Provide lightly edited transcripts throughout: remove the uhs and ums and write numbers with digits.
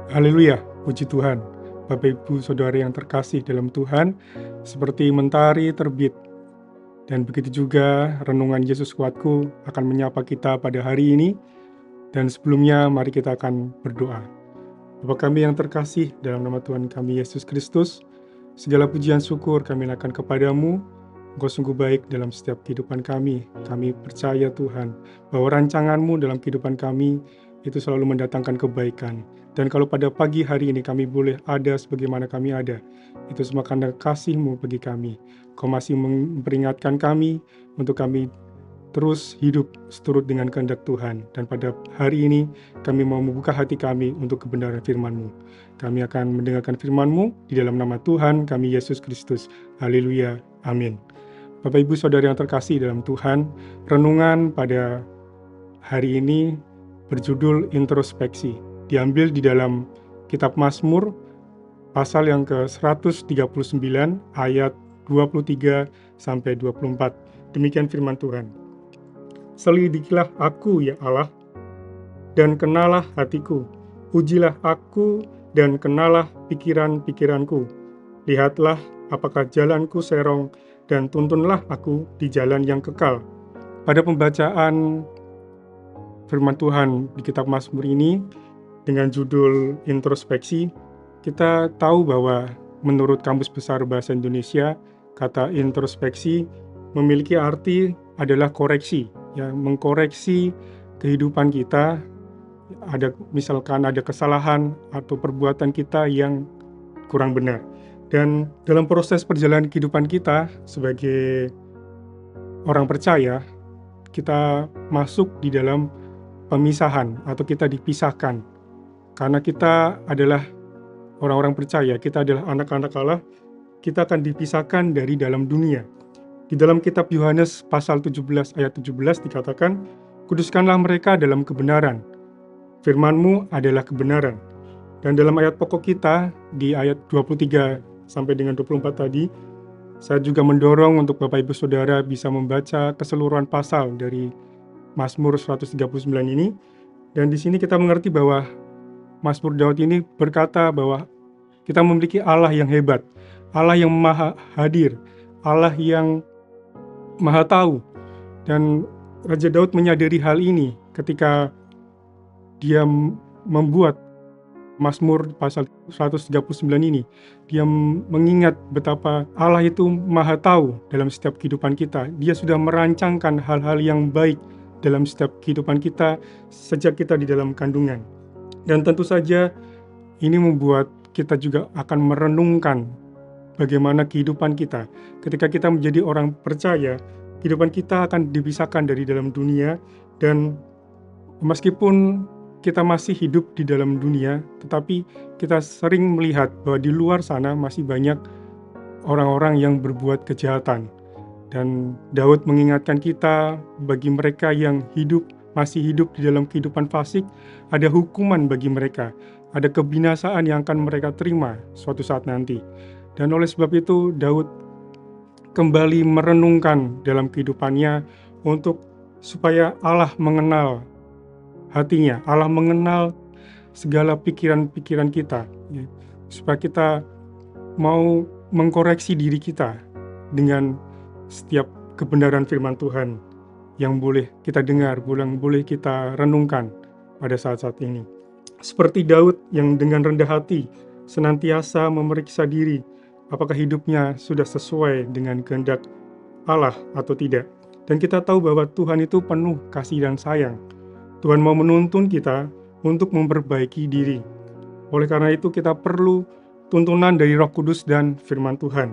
Haleluya, puji Tuhan. Bapak Ibu Saudara yang terkasih dalam Tuhan, seperti mentari terbit, dan begitu juga renungan Yesus kuatku akan menyapa kita pada hari ini. Dan sebelumnya mari kita akan berdoa. Bapa kami yang terkasih dalam nama Tuhan kami Yesus Kristus, segala pujian syukur kami naikkan kepadamu. Engkau sungguh baik dalam setiap kehidupan kami. Kami percaya Tuhan bahwa rancangan-Mu dalam kehidupan kami itu selalu mendatangkan kebaikan. Dan kalau pada pagi hari ini kami boleh ada sebagaimana kami ada, itu semua karena kasih-Mu bagi kami. Kau masih memperingatkan kami untuk kami terus hidup seturut dengan kehendak Tuhan. Dan pada hari ini kami mau membuka hati kami untuk kebenaran firman-Mu. Kami akan mendengarkan firman-Mu di dalam nama Tuhan kami Yesus Kristus. Haleluya. Amin. Bapak Ibu Saudara yang terkasih dalam Tuhan, renungan pada hari ini berjudul introspeksi. Diambil di dalam kitab Mazmur pasal yang ke-139 ayat 23 sampai 24. Demikian firman Tuhan. Selidikilah aku ya Allah, dan kenalah hatiku. Ujilah aku dan kenalah pikiran-pikiranku. Lihatlah apakah jalanku serong, dan tuntunlah aku di jalan yang kekal. Pada pembacaan firman Tuhan di kitab Mazmur ini dengan judul introspeksi, kita tahu bahwa menurut Kamus Besar Bahasa Indonesia, kata introspeksi memiliki arti adalah koreksi, ya, mengkoreksi kehidupan kita. Misalkan ada kesalahan atau perbuatan kita yang kurang benar. Dan dalam proses perjalanan kehidupan kita sebagai orang percaya, kita masuk di dalam pemisahan atau kita dipisahkan. Karena kita adalah orang-orang percaya, kita adalah anak-anak Allah, kita akan dipisahkan dari dalam dunia. Di dalam kitab Yohanes pasal 17 ayat 17 dikatakan, kuduskanlah mereka dalam kebenaran. Firman-Mu adalah kebenaran. Dan dalam ayat pokok kita di ayat 23 sampai dengan 24 tadi, saya juga mendorong untuk Bapak Ibu Saudara bisa membaca keseluruhan pasal dari Mazmur 139 ini. Dan di sini kita mengerti bahwa Mazmur Daud ini berkata bahwa kita memiliki Allah yang hebat, Allah yang maha hadir, Allah yang maha tahu. Dan Raja Daud menyadari hal ini ketika dia membuat Mazmur pasal 139 ini. Dia mengingat betapa Allah itu maha tahu dalam setiap kehidupan kita. Dia sudah merancangkan hal-hal yang baik dalam setiap kehidupan kita sejak kita di dalam kandungan. Dan tentu saja ini membuat kita juga akan merenungkan bagaimana kehidupan kita. Ketika kita menjadi orang percaya, kehidupan kita akan dipisahkan dari dalam dunia. Dan meskipun kita masih hidup di dalam dunia, tetapi kita sering melihat bahwa di luar sana masih banyak orang-orang yang berbuat kejahatan. Dan Daud mengingatkan kita, bagi mereka yang masih hidup di dalam kehidupan fasik, ada hukuman bagi mereka, ada kebinasaan yang akan mereka terima suatu saat nanti. Dan oleh sebab itu Daud kembali merenungkan dalam kehidupannya supaya Allah mengenal hatinya, Allah mengenal segala pikiran-pikiran kita, ya, supaya kita mau mengkoreksi diri kita dengan setiap kebenaran firman Tuhan yang boleh kita dengar, yang boleh kita renungkan pada saat-saat ini. Seperti Daud yang dengan rendah hati senantiasa memeriksa diri, apakah hidupnya sudah sesuai dengan kehendak Allah atau tidak. Dan kita tahu bahwa Tuhan itu penuh kasih dan sayang. Tuhan mau menuntun kita untuk memperbaiki diri. Oleh karena itu kita perlu tuntunan dari Roh Kudus dan firman Tuhan.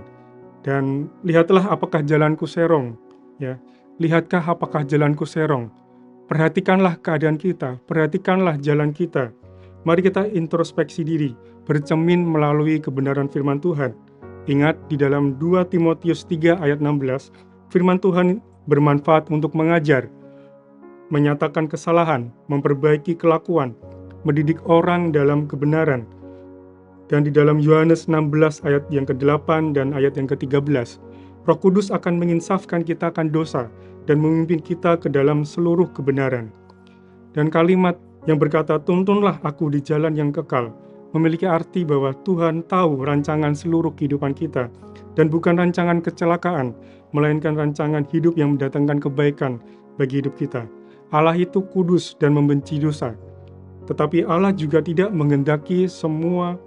Dan lihatlah apakah jalanku serong, ya. Lihatkah apakah jalanku serong. Perhatikanlah keadaan kita, perhatikanlah jalan kita. Mari kita introspeksi diri, bercermin melalui kebenaran firman Tuhan. Ingat di dalam 2 Timotius 3 ayat 16, firman Tuhan bermanfaat untuk mengajar, menyatakan kesalahan, memperbaiki kelakuan, mendidik orang dalam kebenaran. Dan di dalam Yohanes 16 ayat yang ke-8 dan ayat yang ke-13, Roh Kudus akan menginsafkan kita akan dosa dan memimpin kita ke dalam seluruh kebenaran. Dan kalimat yang berkata, tuntunlah aku di jalan yang kekal, memiliki arti bahwa Tuhan tahu rancangan seluruh kehidupan kita, dan bukan rancangan kecelakaan, melainkan rancangan hidup yang mendatangkan kebaikan bagi hidup kita. Allah itu kudus dan membenci dosa, tetapi Allah juga tidak menghendaki semua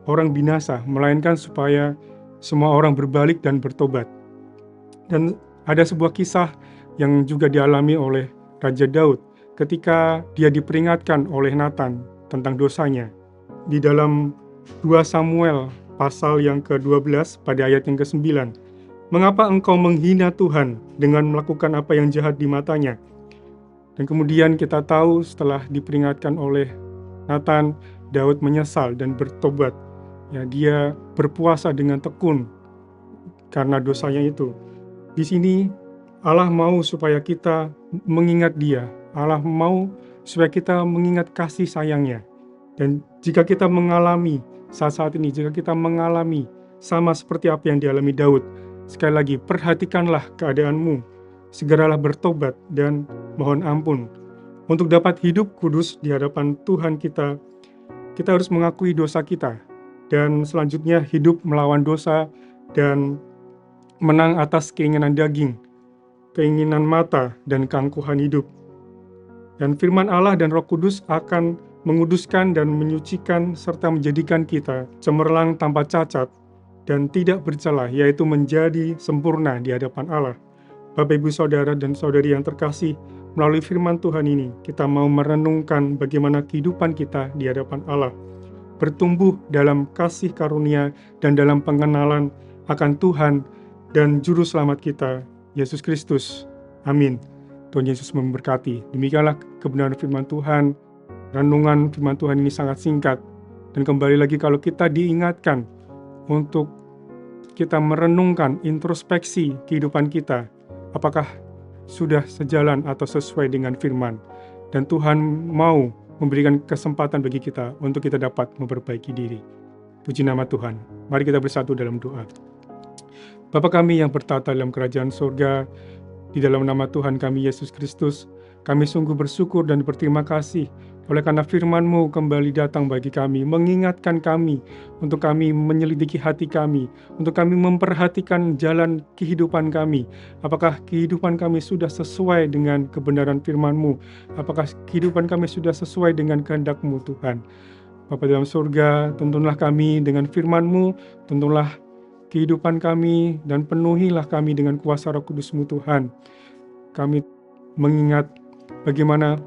orang binasa, melainkan supaya semua orang berbalik dan bertobat. Dan ada sebuah kisah yang juga dialami oleh Raja Daud ketika dia diperingatkan oleh Nathan tentang dosanya. Di dalam 2 Samuel pasal yang ke-12 pada ayat yang ke-9. Mengapa engkau menghina Tuhan dengan melakukan apa yang jahat di matanya? Dan kemudian kita tahu setelah diperingatkan oleh Nathan, Daud menyesal dan bertobat. Ya, dia berpuasa dengan tekun karena dosanya itu. Di sini Allah mau supaya kita mengingat Dia. Allah mau supaya kita mengingat kasih sayangnya. Dan jika kita mengalami saat-saat ini, jika kita mengalami sama seperti apa yang dialami Daud, sekali lagi perhatikanlah keadaanmu, segeralah bertobat dan mohon ampun. Untuk dapat hidup kudus di hadapan Tuhan kita harus mengakui dosa kita, dan selanjutnya hidup melawan dosa dan menang atas keinginan daging, keinginan mata, dan keangkuhan hidup. Dan firman Allah dan Roh Kudus akan menguduskan dan menyucikan serta menjadikan kita cemerlang tanpa cacat dan tidak bercelah, yaitu menjadi sempurna di hadapan Allah. Bapak, Ibu, Saudara, dan Saudari yang terkasih, melalui firman Tuhan ini kita mau merenungkan bagaimana kehidupan kita di hadapan Allah, bertumbuh dalam kasih karunia dan dalam pengenalan akan Tuhan dan Juru Selamat kita, Yesus Kristus. Amin. Tuhan Yesus memberkati. Demikianlah kebenaran firman Tuhan. Renungan firman Tuhan ini sangat singkat. Dan kembali lagi kalau kita diingatkan untuk kita merenungkan introspeksi kehidupan kita, apakah sudah sejalan atau sesuai dengan firman. Dan Tuhan mau memberikan kesempatan bagi kita untuk kita dapat memperbaiki diri. Puji nama Tuhan. Mari kita bersatu dalam doa. Bapa kami yang bertata dalam kerajaan surga, di dalam nama Tuhan kami Yesus Kristus, kami sungguh bersyukur dan berterima kasih oleh karena firman-Mu kembali datang bagi kami, mengingatkan kami, untuk kami menyelidiki hati kami, untuk kami memperhatikan jalan kehidupan kami. Apakah kehidupan kami sudah sesuai dengan kebenaran firman-Mu? Apakah kehidupan kami sudah sesuai dengan kehendak-Mu, Tuhan? Bapa dalam surga, tuntunlah kami dengan firman-Mu, tuntunlah kehidupan kami, dan penuhilah kami dengan kuasa Roh Kudus-Mu, Tuhan. Kami mengingat bagaimana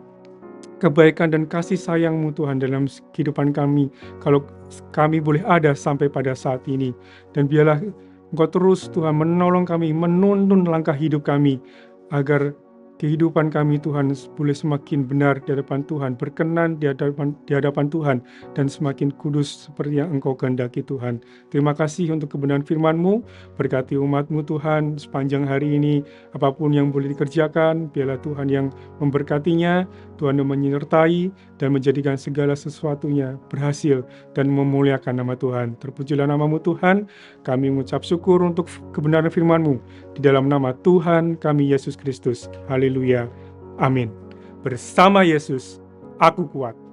kebaikan dan kasih sayang-Mu, Tuhan, dalam kehidupan kami, kalau kami boleh ada sampai pada saat ini. Dan biarlah Engkau terus, Tuhan, menolong kami, menuntun langkah hidup kami, agar kehidupan kami, Tuhan, boleh semakin benar di hadapan Tuhan, berkenan di hadapan Tuhan, dan semakin kudus seperti yang Engkau kehendaki, Tuhan. Terima kasih untuk kebenaran firman-Mu, berkati umat-Mu, Tuhan, sepanjang hari ini, apapun yang boleh dikerjakan, biarlah Tuhan yang memberkatinya, Tuhan yang menyertai, dan menjadikan segala sesuatunya berhasil, dan memuliakan nama Tuhan. Terpujilah nama-Mu, Tuhan, kami mengucap syukur untuk kebenaran firman-Mu, di dalam nama Tuhan kami Yesus Kristus. Haleluya. Amin. Bersama Yesus, aku kuat.